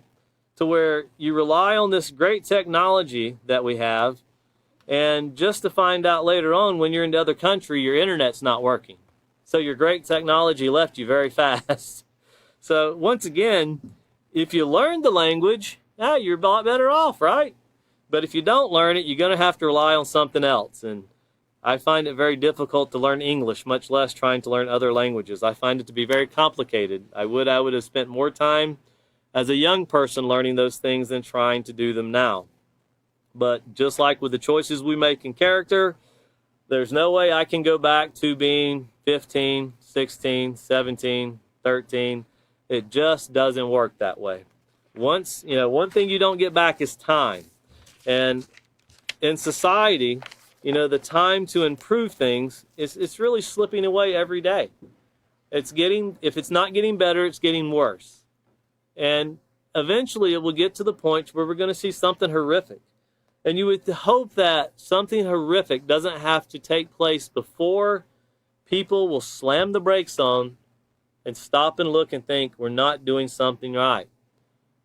to where you rely on this great technology that we have, and just to find out later on when you're in the other country, your internet's not working. So your great technology left you very fast. So once again, if you learn the language, you're a lot better off, right? But if you don't learn it, you're going to have to rely on something else. And I find it very difficult to learn English, much less trying to learn other languages. I find it to be very complicated. I would have spent more time as a young person learning those things than trying to do them now. But just like with the choices we make in character, there's no way I can go back to being 15, 16, 17, 13. It just doesn't work that way. One thing you don't get back is time. And in society, the time to improve things, it's really slipping away every day. If it's not getting better, it's getting worse. And eventually it will get to the point where we're going to see something horrific. And you would hope that something horrific doesn't have to take place before people will slam the brakes on and stop and look and think we're not doing something right.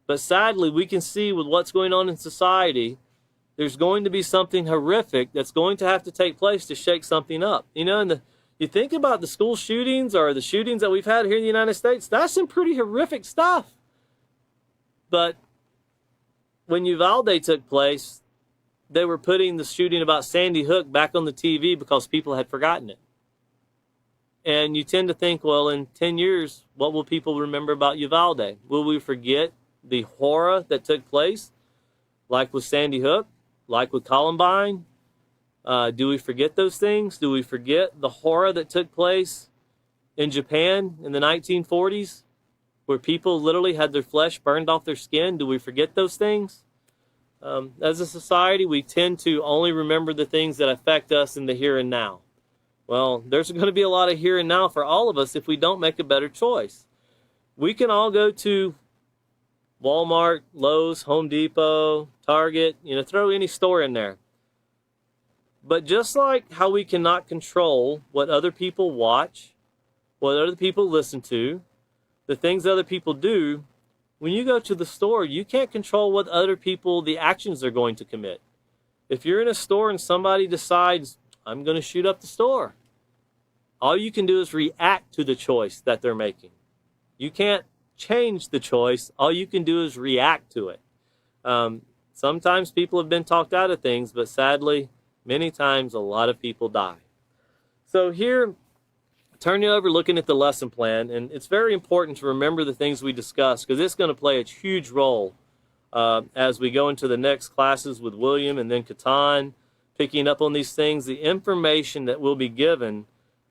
But sadly, we can see with what's going on in society, there's going to be something horrific that's going to have to take place to shake something up. And you think about the school shootings or the shootings that we've had here in the United States, that's some pretty horrific stuff. But when Uvalde took place, they were putting the shooting about Sandy Hook back on the TV because people had forgotten it. And you tend to think, well, in 10 years, what will people remember about Uvalde? Will we forget the horror that took place, like with Sandy Hook, like with Columbine? Do we forget those things? Do we forget the horror that took place in Japan in the 1940s, where people literally had their flesh burned off their skin? Do we forget those things? As a society, we tend to only remember the things that affect us in the here and now. Well, there's going to be a lot of here and now for all of us if we don't make a better choice. We can all go to Walmart, Lowe's, Home Depot, Target, throw any store in there. But just like how we cannot control what other people watch, what other people listen to, the things other people do, when you go to the store, you can't control what other people, the actions they're going to commit. If you're in a store and somebody decides, I'm going to shoot up the store, all you can do is react to the choice that they're making. You can't change the choice. All you can do is react to it. Sometimes people have been talked out of things, but sadly, many times a lot of people die. So here, turning over, looking at the lesson plan, and it's very important to remember the things we discussed because it's going to play a huge role as we go into the next classes with William and then Catan, picking up on these things. The information that will be given,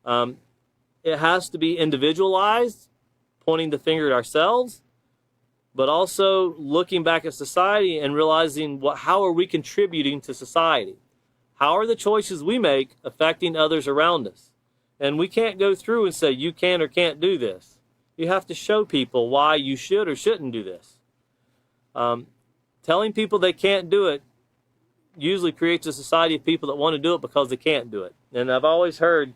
it has to be individualized, pointing the finger at ourselves, but also looking back at society and realizing how are we contributing to society? How are the choices we make affecting others around us? And we can't go through and say, you can or can't do this. You have to show people why you should or shouldn't do this. Telling people they can't do it usually creates a society of people that want to do it because they can't do it. And I've always heard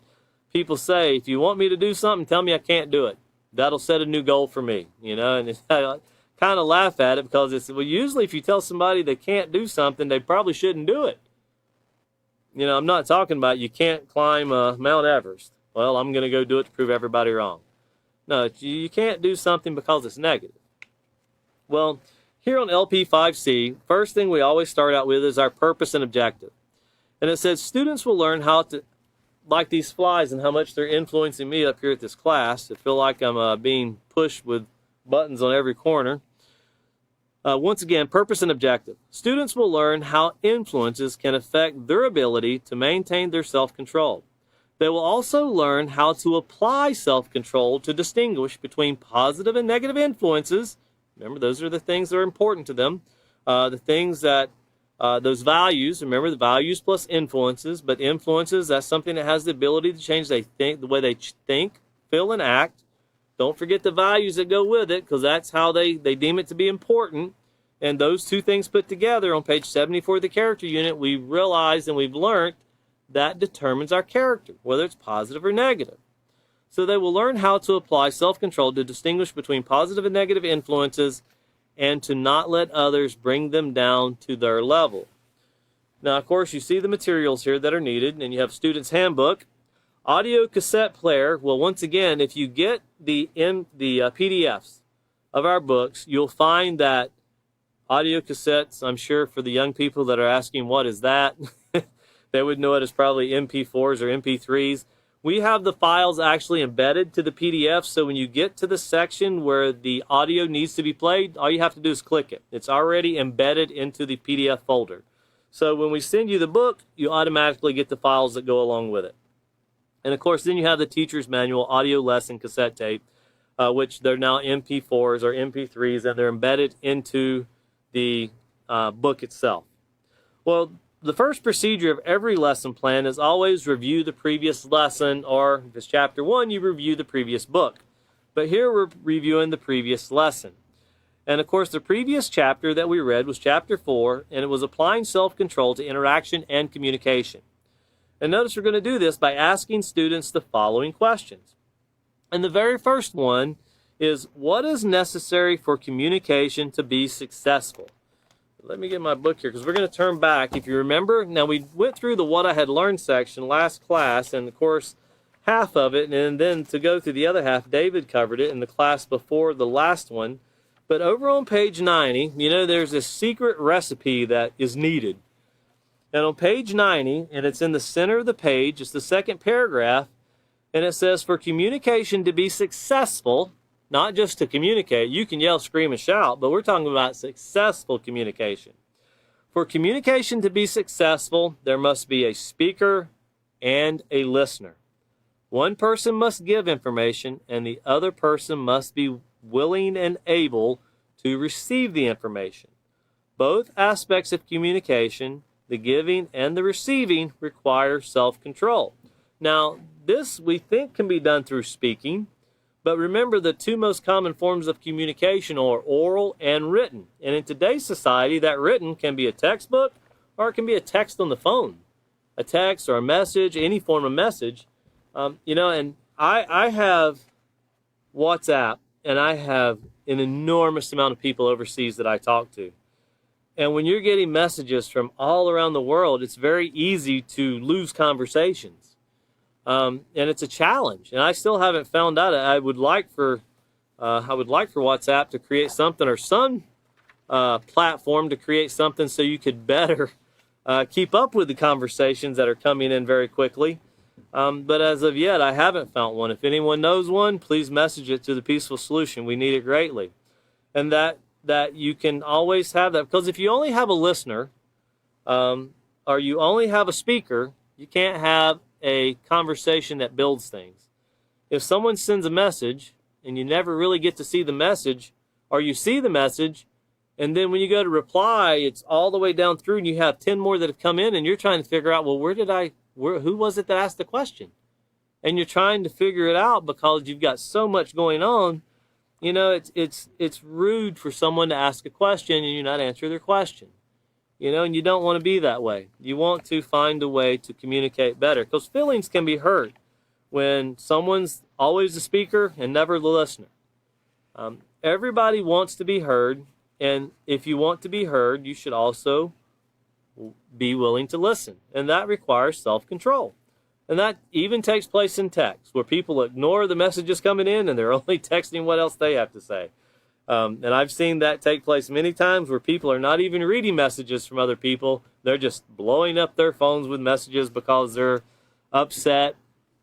people say, if you want me to do something, tell me I can't do it. That'll set a new goal for me, and I kind of laugh at it because usually if you tell somebody they can't do something, they probably shouldn't do it. I'm not talking about you can't climb Mount Everest. Well, I'm going to go do it to prove everybody wrong. No, you can't do something because it's negative. Well, here on LP5C, first thing we always start out with is our purpose and objective. And it says students will learn how to, like these flies and how much they're influencing me up here at this class. I feel like I'm being pushed with buttons on every corner. Once again, purpose and objective. Students will learn how influences can affect their ability to maintain their self-control. They will also learn how to apply self-control to distinguish between positive and negative influences. Remember, those are the things that are important to them. The things that, those values, remember the values plus influences, but influences, that's something that has the ability to change the way they think, feel, and act. Don't forget the values that go with it, because that's how they deem it to be important. And those two things put together on page 74 of the character unit, we realized and we've learned that determines our character, whether it's positive or negative. So they will learn how to apply self-control to distinguish between positive and negative influences and to not let others bring them down to their level. Now, of course, you see the materials here that are needed, and you have Student's Handbook. Audio cassette player. Well, once again, if you get the PDFs of our books, you'll find that audio cassettes, I'm sure for the young people that are asking, what is that? They would know it as probably MP4s or MP3s. We have the files actually embedded to the PDF, so when you get to the section where the audio needs to be played, all you have to do is click it. It's already embedded into the PDF folder. So when we send you the book, you automatically get the files that go along with it. And of course, then you have the teacher's manual, audio lesson cassette tape, which they're now MP4s or MP3s, and they're embedded into the book itself. Well, the first procedure of every lesson plan is always review the previous lesson, or if it's chapter 1, you review the previous book. But here we're reviewing the previous lesson. And of course, the previous chapter that we read was chapter 4, and it was applying self-control to interaction and communication. And notice we're going to do this by asking students the following questions. And the very first one is, what is necessary for communication to be successful? Let me get my book here, because we're going to turn back. If you remember, now we went through the What I Had Learned section last class, and of course, half of it, and then to go through the other half, David covered it in the class before the last one. But over on page 90, you know, there's this secret recipe that is needed. And on page 90, and it's in the center of the page, it's the second paragraph, and it says, for communication to be successful, not just to communicate, you can yell, scream, and shout, but we're talking about successful communication. For communication to be successful, there must be a speaker and a listener. One person must give information, and the other person must be willing and able to receive the information. Both aspects of communication, the giving and the receiving, require self-control. Now, this we think can be done through speaking, but remember the two most common forms of communication are oral and written. And in today's society, that written can be a textbook or it can be a text on the phone. A text or a message, any form of message. You know, and I have WhatsApp, and I have an enormous amount of people overseas that I talk to. And when you're getting messages from all around the world, it's very easy to lose conversations. And it's a challenge, and I still haven't found out. I would like for WhatsApp to create something, or some platform to create something so you could better keep up with the conversations that are coming in very quickly. But as of yet, I haven't found one. If anyone knows one, please message it to the Peaceful Solution. We need it greatly, and that you can always have that, because if you only have a listener, or you only have a speaker, you can't have a conversation that builds things. If someone sends a message and you never really get to see the message, or you see the message and then when you go to reply, it's all the way down through and you have 10 more that have come in and you're trying to figure out, well, who was it that asked the question? And you're trying to figure it out because you've got so much going on. You know, it's rude for someone to ask a question and you not answer their question. You know, and you don't want to be that way. You want to find a way to communicate better, because feelings can be hurt when someone's always the speaker and never the listener. Everybody wants to be heard, and if you want to be heard, you should also be willing to listen, and that requires self-control. And that even takes place in text, where people ignore the messages coming in and they're only texting what else they have to say. And I've seen that take place many times where people are not even reading messages from other people. They're just blowing up their phones with messages because they're upset,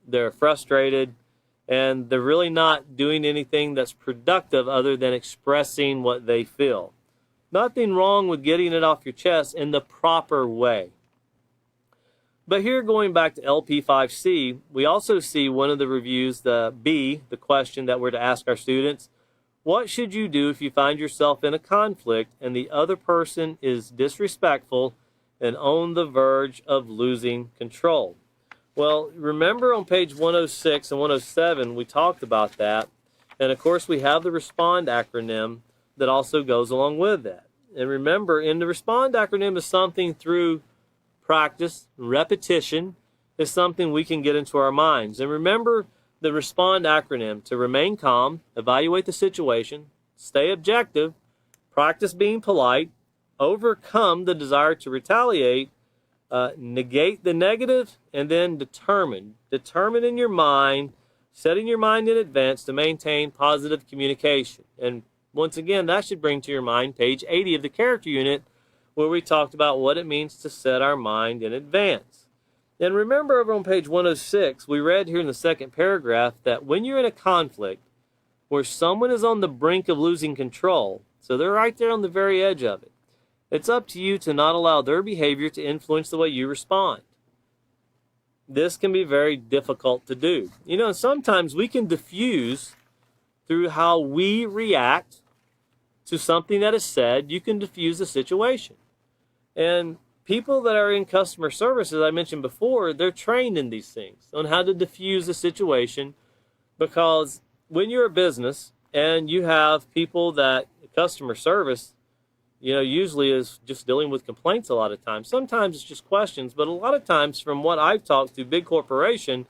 they're frustrated, and they're really not doing anything that's productive other than expressing what they feel. Nothing wrong with getting it off your chest in the proper way. But here, going back to LP5C, we also see one of the reviews, the B, the question that we're to ask our students. What should you do if you find yourself in a conflict and the other person is disrespectful and on the verge of losing control? Well, remember on page 106 and 107, we talked about that. And of course, we have the RESPOND acronym that also goes along with that. And remember, in the RESPOND acronym is something through practice, repetition, is something we can get into our minds. And remember the RESPOND acronym: to remain calm, evaluate the situation, stay objective, practice being polite, overcome the desire to retaliate, negate the negative, and then determine. Determine in your mind, setting your mind in advance to maintain positive communication. And once again, that should bring to your mind page 80 of the character unit, where we talked about what it means to set our mind in advance. And remember, over on page 106, we read here in the second paragraph that when you're in a conflict where someone is on the brink of losing control, so they're right there on the very edge of it, it's up to you to not allow their behavior to influence the way you respond. This can be very difficult to do. You know, sometimes we can diffuse through how we react to something that is said. You can diffuse the situation. And people that are in customer service, as I mentioned before, they're trained in these things, on how to diffuse a situation, because when you're a business and you have people that customer service, you know, usually is just dealing with complaints a lot of times. Sometimes it's just questions, but a lot of times from what I've talked to big corporation,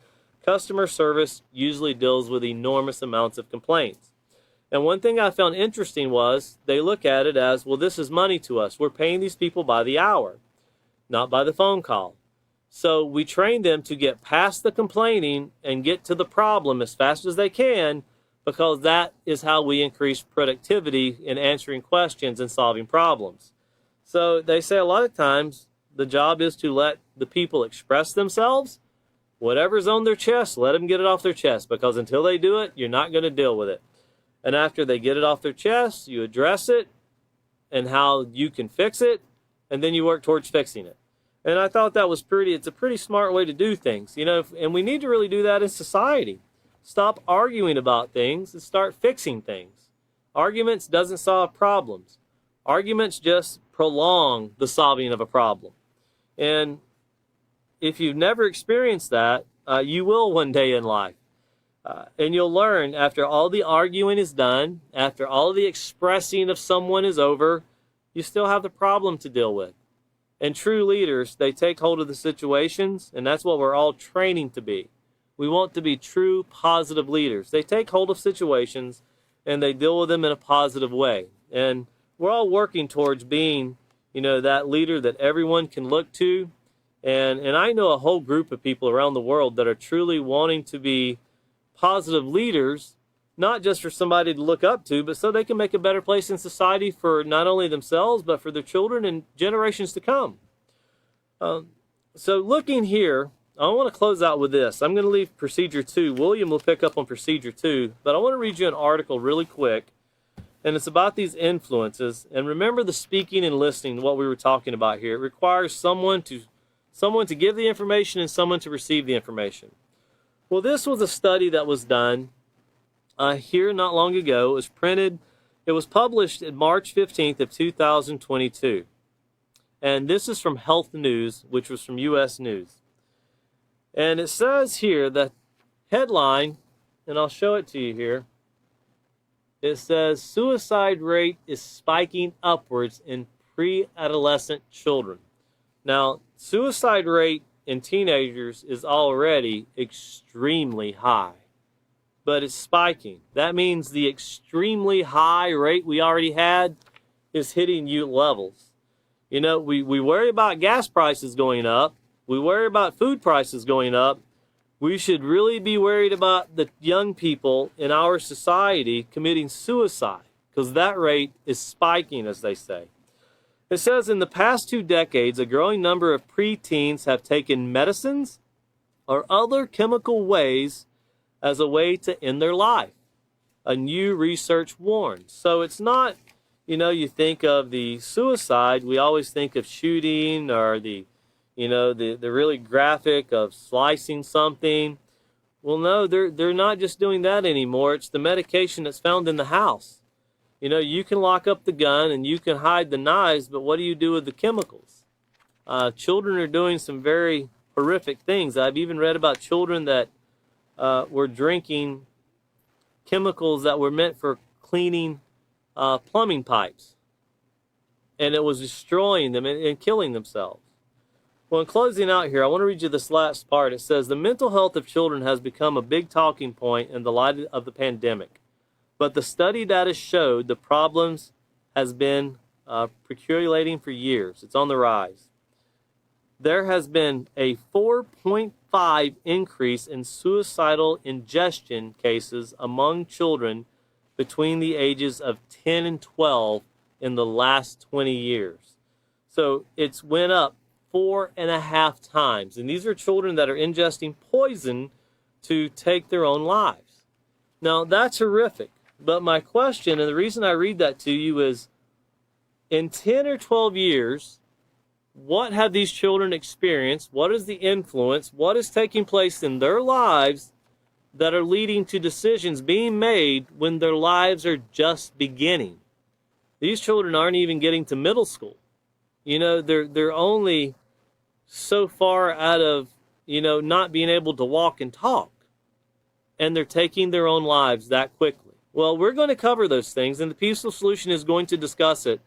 customer service usually deals with enormous amounts of complaints. And one thing I found interesting was they look at it as, well, this is money to us. We're paying these people by the hour, not by the phone call. So we train them to get past the complaining and get to the problem as fast as they can, because that is how we increase productivity in answering questions and solving problems. So they say a lot of times the job is to let the people express themselves. Whatever's on their chest, let them get it off their chest, because until they do it, you're not going to deal with it. And after they get it off their chest, you address it and how you can fix it, and then you work towards fixing it. And I thought that was it's a pretty smart way to do things, you know, and we need to really do that in society. Stop arguing about things and start fixing things. Arguments doesn't solve problems. Arguments just prolong the solving of a problem. And if you've never experienced that, you will one day in life. And you'll learn after all the arguing is done, after all the expressing of someone is over, you still have the problem to deal with. And true leaders, they take hold of the situations, and that's what we're all training to be. We want to be true, positive leaders. They take hold of situations, and they deal with them in a positive way. And we're all working towards being, you know, that leader that everyone can look to. And I know a whole group of people around the world that are truly wanting to be positive leaders, not just for somebody to look up to, but so they can make a better place in society for not only themselves, but for their children and generations to come. So looking here, I want to close out with this. I'm going to leave Procedure 2. William will pick up on Procedure 2, but I want to read you an article really quick, and it's about these influences. And remember the speaking and listening, what we were talking about here. It requires someone to give the information and someone to receive the information. Well, this was a study that was done here not long ago. It was printed. It was published in March 15th of 2022. And this is from Health News, which was from U.S. News. And it says here, the headline, and I'll show it to you here. It says, suicide rate is spiking upwards in pre-adolescent children. Now, suicide rate in teenagers is already extremely high, but it's spiking. That means the extremely high rate we already had is hitting new levels. You know, we worry about gas prices going up. We worry about food prices going up. We should really be worried about the young people in our society committing suicide, because that rate is spiking, as they say. It says in the past 2 decades, a growing number of preteens have taken medicines or other chemical ways as a way to end their life. A new research warns. So it's not, you think of the suicide, we always think of shooting or the really graphic of slicing something. Well, no, they're not just doing that anymore. It's the medication that's found in the house. You can lock up the gun and you can hide the knives, but what do you do with the chemicals? Children are doing some very horrific things. I've even read about children that were drinking chemicals that were meant for cleaning plumbing pipes, and it was destroying them and killing themselves. Well, in closing out here, I want to read you this last part. It says, the mental health of children has become a big talking point in the light of the pandemic, but the study data showed the problems has been percolating for years. It's on the rise. There has been a 4.5 increase in suicidal ingestion cases among children between the ages of 10 and 12 in the last 20 years. So it's went up 4.5 times. And these are children that are ingesting poison to take their own lives. Now, that's horrific. But my question, and the reason I read that to you is, in 10 or 12 years, what have these children experienced? What is the influence? What is taking place in their lives that are leading to decisions being made when their lives are just beginning? These children aren't even getting to middle school. They're only so far out of, not being able to walk and talk. And they're taking their own lives that quickly. Well, we're going to cover those things, and the Peaceful Solution is going to discuss it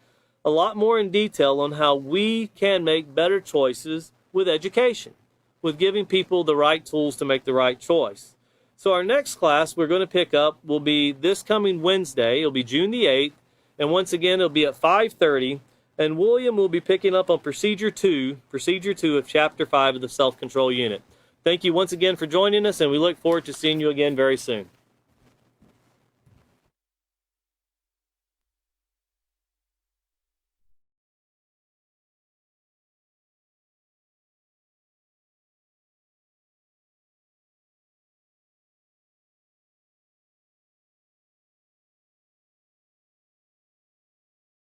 a lot more in detail on how we can make better choices with education, with giving people the right tools to make the right choice. So our next class we're going to pick up will be this coming Wednesday. It'll be June the 8th. And once again, it'll be at 5:30. And William will be picking up on Procedure 2 of Chapter 5 of the Self-Control Unit. Thank you once again for joining us, and we look forward to seeing you again very soon.